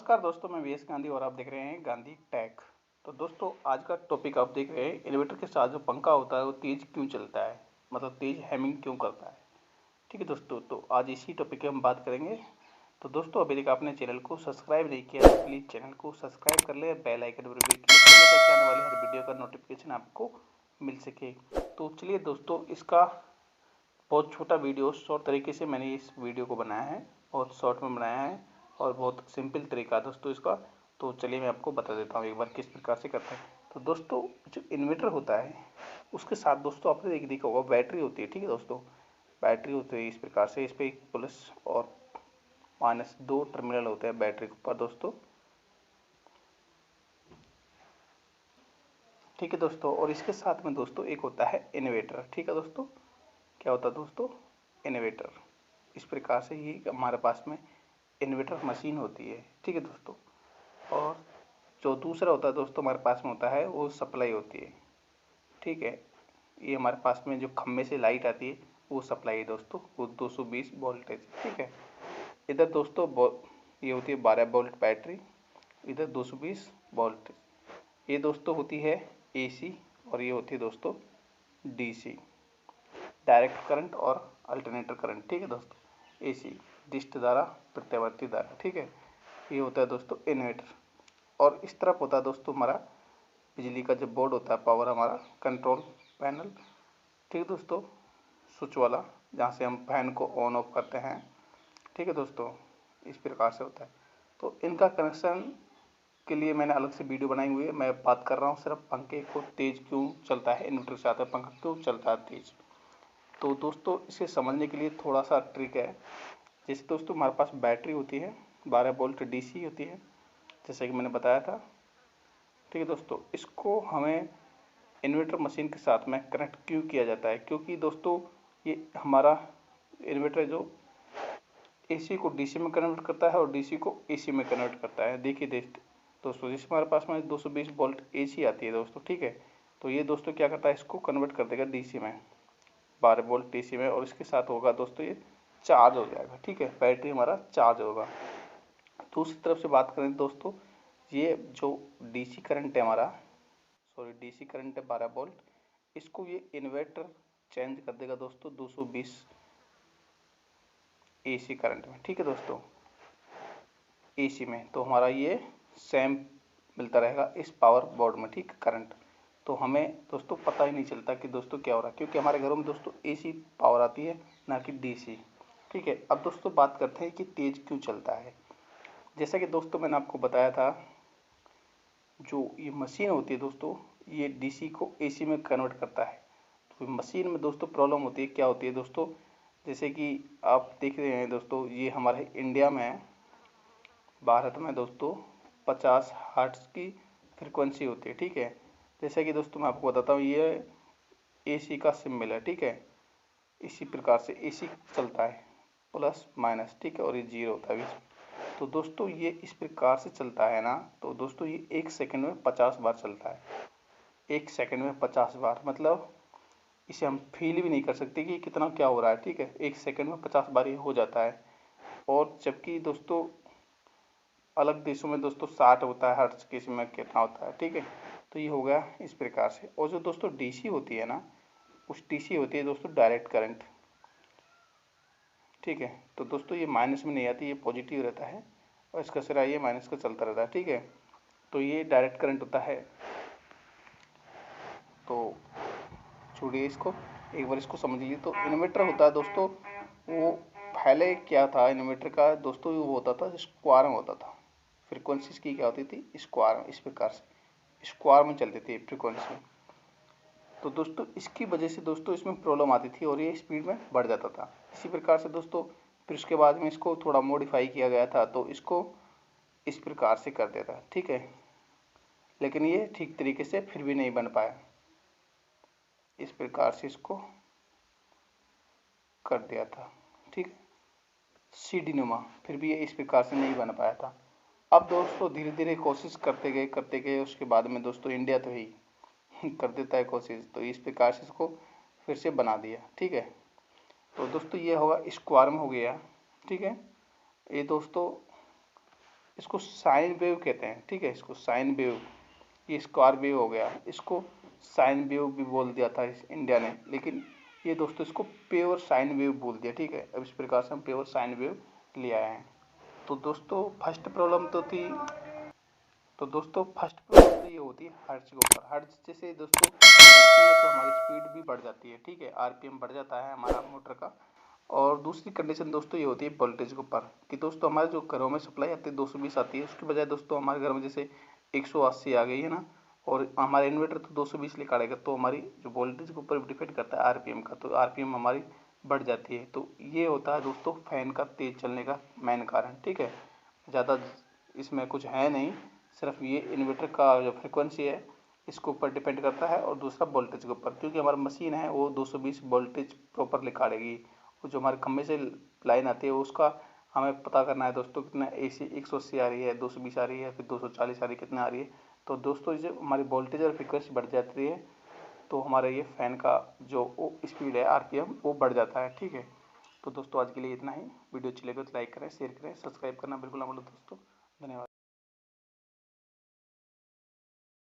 नमस्कार दोस्तों, मैं वीएस गांधी और आप देख रहे हैं गांधी टेक। तो दोस्तों, आज का टॉपिक आप देख रहे हैं, इन्वर्टर के साथ जो पंखा होता है वो तेज़ क्यों चलता है, मतलब तेज़ हैमिंग क्यों करता है। ठीक है दोस्तों, तो आज इसी टॉपिक पे हम बात करेंगे। तो दोस्तों, अभी तक आपने चैनल को सब्सक्राइब नहीं किया तो प्लीज़ चैनल को सब्सक्राइब कर ले, बेल आइकन पर भी क्लिक कर ले ताकि आने वाली हर वीडियो का नोटिफिकेशन आपको मिल सके। तो चलिए दोस्तों, इसका बहुत छोटा वीडियो शॉर्ट तरीके से मैंने इस वीडियो को बनाया है, बहुत शॉर्ट में बनाया है और बहुत सिंपल तरीका है दोस्तों इसका। तो चलिए मैं आपको बता देता हूँ एक बार किस प्रकार से करते हैं। तो दोस्तों, जो इन्वर्टर होता है उसके साथ दोस्तों आपने देखा होगा बैटरी होती है। ठीक है दोस्तों, बैटरी होती है इस प्रकार से, इस पर एक प्लस और माइनस दो टर्मिनल होते हैं बैटरी के ऊपर दोस्तों। ठीक है दोस्तों, और इसके साथ में दोस्तों एक होता है इन्वर्टर। ठीक है दोस्तों, क्या होता है दोस्तों, इन्वर्टर। इस प्रकार से ही हमारे पास में इन्वर्टर मशीन होती है। ठीक है दोस्तों, और जो दूसरा होता है दोस्तों हमारे पास में होता है वो सप्लाई होती है। ठीक है, ये हमारे पास में जो खम्भे से लाइट आती है वो सप्लाई है दोस्तों, वो 220 वोल्टेज। ठीक है, इधर दोस्तों ये होती है 12 वोल्ट बैटरी, इधर 220 वोल्ट। ये दोस्तों होती है एसी और ये होती है दोस्तों डीसी, डायरेक्ट करंट और अल्टरनेटर करंट। ठीक है दोस्तों, एसी दिष्ट धारा, प्रत्यावर्ती धारा। ठीक है, ये होता है दोस्तों इन्वर्टर। और इस तरफ होता है दोस्तों हमारा बिजली का जो बोर्ड होता है, पावर हमारा कंट्रोल पैनल। ठीक है दोस्तों, स्विच वाला, जहाँ से हम फैन को ऑन ऑफ करते हैं। ठीक है दोस्तों, इस प्रकार से होता है। तो इनका कनेक्शन के लिए मैंने अलग से वीडियो बनाई हुई है। मैं बात कर रहा हूँ सिर्फ पंखे को तेज़ क्यों चलता है, इन्वर्टर से आता है पंखा क्यों चलता है तेज़। तो दोस्तों, इसे समझने के लिए थोड़ा सा ट्रिक है। जैसे दोस्तों हमारे पास बैटरी होती है, 12 वोल्ट डीसी होती है, जैसे कि मैंने बताया था। ठीक है दोस्तों, इसको हमें इन्वर्टर मशीन के साथ में कनेक्ट क्यों किया जाता है, क्योंकि दोस्तों ये हमारा इन्वर्टर जो एसी को डीसी में कन्वर्ट करता है और डीसी को एसी में कन्वर्ट करता है। देखिए दोस्तों, जैसे हमारे पास में 220 वोल्ट एसी आती है दोस्तों। ठीक है, तो ये दोस्तों क्या करता है, इसको कन्वर्ट कर देगा डीसी में, 12 वोल्ट डीसी में, और इसके साथ होगा दोस्तों ये चार्ज हो जाएगा। ठीक है, बैटरी हमारा चार्ज होगा। दूसरी तरफ से बात करें दोस्तों, ये जो डीसी करंट है हमारा, डीसी करंट है 12 वोल्ट, इसको ये इन्वर्टर चेंज कर देगा दोस्तों 220 एसी करंट में। ठीक है दोस्तों, एसी में, तो हमारा ये सेम मिलता रहेगा इस पावर बोर्ड में। ठीक है, करंट। तो हमें दोस्तों पता ही नहीं चलता कि दोस्तों क्या हो रहा है, क्योंकि हमारे घरों में दोस्तों एसी पावर आती है, ना कि डीसी। ठीक है, अब दोस्तों बात करते हैं कि तेज क्यों चलता है। जैसा कि दोस्तों मैंने आपको बताया था, जो ये मशीन होती है दोस्तों, ये डीसी को एसी में कन्वर्ट करता है। तो मशीन में दोस्तों प्रॉब्लम होती है, क्या होती है दोस्तों, जैसे कि आप देख रहे हैं दोस्तों, ये हमारे इंडिया में, भारत में दोस्तों 50 हर्ट्ज की फ्रिक्वेंसी होती है। ठीक है, जैसे कि दोस्तों मैं आपको बताता हूँ, ये एसी का सिंबल है। ठीक है, इसी प्रकार से एसी चलता है, प्लस माइनस। ठीक है, और ये जीरो होता है बीच में। तो दोस्तों ये इस प्रकार से चलता है ना, तो दोस्तों ये 1 सेकंड में 50 बार चलता है। 1 सेकंड में 50 बार, मतलब इसे हम फील भी नहीं कर सकते कि कितना क्या हो रहा है। ठीक है, 1 सेकंड में 50 बार ये हो जाता है। और जबकि दोस्तों अलग देशों में दोस्तों 60 होता है हर्ट्ज, किसी में कितना होता है। ठीक है, तो ये हो गया इस प्रकार से। और जो दोस्तों डीसी होती है ना, उस डीसी होती है दोस्तों डायरेक्ट करंट। ठीक है, तो दोस्तों ये माइनस में नहीं आती, ये पॉजिटिव रहता है, और इसका सिरा ये माइनस का चलता रहता है। ठीक है, तो ये डायरेक्ट करंट होता है। तो छोड़िए इसको, एक बार इसको समझ लीजिए। तो इन्वर्टर होता है दोस्तों, वो पहले क्या था इन्वर्टर का दोस्तों, वो होता था स्क्वायर में होता था। फ्रिक्वेंसी इसकी क्या होती थी, स्क्वायर में, इस प्रकार से स्क्वायर में चलती थी फ्रिक्वेंसी। तो दोस्तों इसकी वजह से दोस्तों इसमें प्रॉब्लम आती थी और ये स्पीड में बढ़ जाता था। इसी प्रकार से दोस्तों फिर उसके बाद में इसको थोड़ा मॉडिफाई किया गया था, तो इसको इस प्रकार से कर देता। ठीक है, लेकिन ये ठीक तरीके से फिर भी नहीं बन पाया, इस प्रकार से इसको कर दिया था। ठीक है, सीडी नुमा, फिर भी ये इस प्रकार से नहीं बन पाया था। अब दोस्तों धीरे धीरे कोशिश करते गए, उसके बाद में दोस्तों इंडिया तो ही कर देता है कोशिश, तो इस प्रकार से इसको फिर से बना दिया। ठीक है, तो दोस्तों ये होगा स्क्वायर में हो गया। ठीक है, ये दोस्तों इसको साइन वेव कहते हैं, ठीक है, इसको साइन वेव। ये स्क्वायर वेव हो गया, इसको साइन वेव भी बोल दिया था इस इंडिया ने, लेकिन ये दोस्तों इसको प्योर साइन वेव बोल दिया, ठीक है। अब इस प्रकार से हम प्योर साइन वेव ले आए हैं। तो दोस्तों फर्स्ट प्रॉब्लम तो थी, तो दोस्तों फर्स्ट प्रॉब्लम तो ये होती है हर्ट्ज के ऊपर। हर्ट्ज जैसे दोस्तों बढ़ती है तो हमारी स्पीड भी बढ़ जाती है, ठीक है, आरपीएम बढ़ जाता है हमारा मोटर का। और दूसरी कंडीशन दोस्तों ये होती है वोल्टेज के ऊपर, कि दोस्तों हमारे जो घरों में सप्लाई आती है 220 आती है, उसके बजाय दोस्तों हमारे घर में जैसे 180 आ गई है ना, और हमारा इन्वर्टर तो 220 निकालेगा, तो हमारी जो वोल्टेज के ऊपर डिपेंड करता है आरपीएम का, तो आरपीएम हमारी बढ़ जाती है। तो ये होता है दोस्तों फैन का तेज चलने का मेन कारण, ठीक है। ज़्यादा इसमें कुछ है नहीं, सिर्फ ये इन्वर्टर का जो फ्रिक्वेंसी है इसके ऊपर डिपेंड करता है, और दूसरा वोल्टेज के ऊपर, क्योंकि हमारी मशीन है वो 220 वोल्टेज प्रॉपर निकालेगी। वो जो हमारे खम्भे से लाइन आती है उसका हमें पता करना है दोस्तों कितना एसी 180 आ रही है, 220 आ रही है, फिर 240 आ रही है, कितना आ रही है। तो दोस्तों जब हमारी वोल्टेज और फ्रिक्वेंसी बढ़ जाती है तो हमारा ये फैन का जो स्पीड है आरपीएम वो बढ़ जाता है, ठीक है। तो दोस्तों आज के लिए इतना ही। वीडियो अच्छी लगे तो लाइक करें, शेयर करें, सब्सक्राइब करना बिल्कुल ना भूलें दोस्तों। धन्यवाद।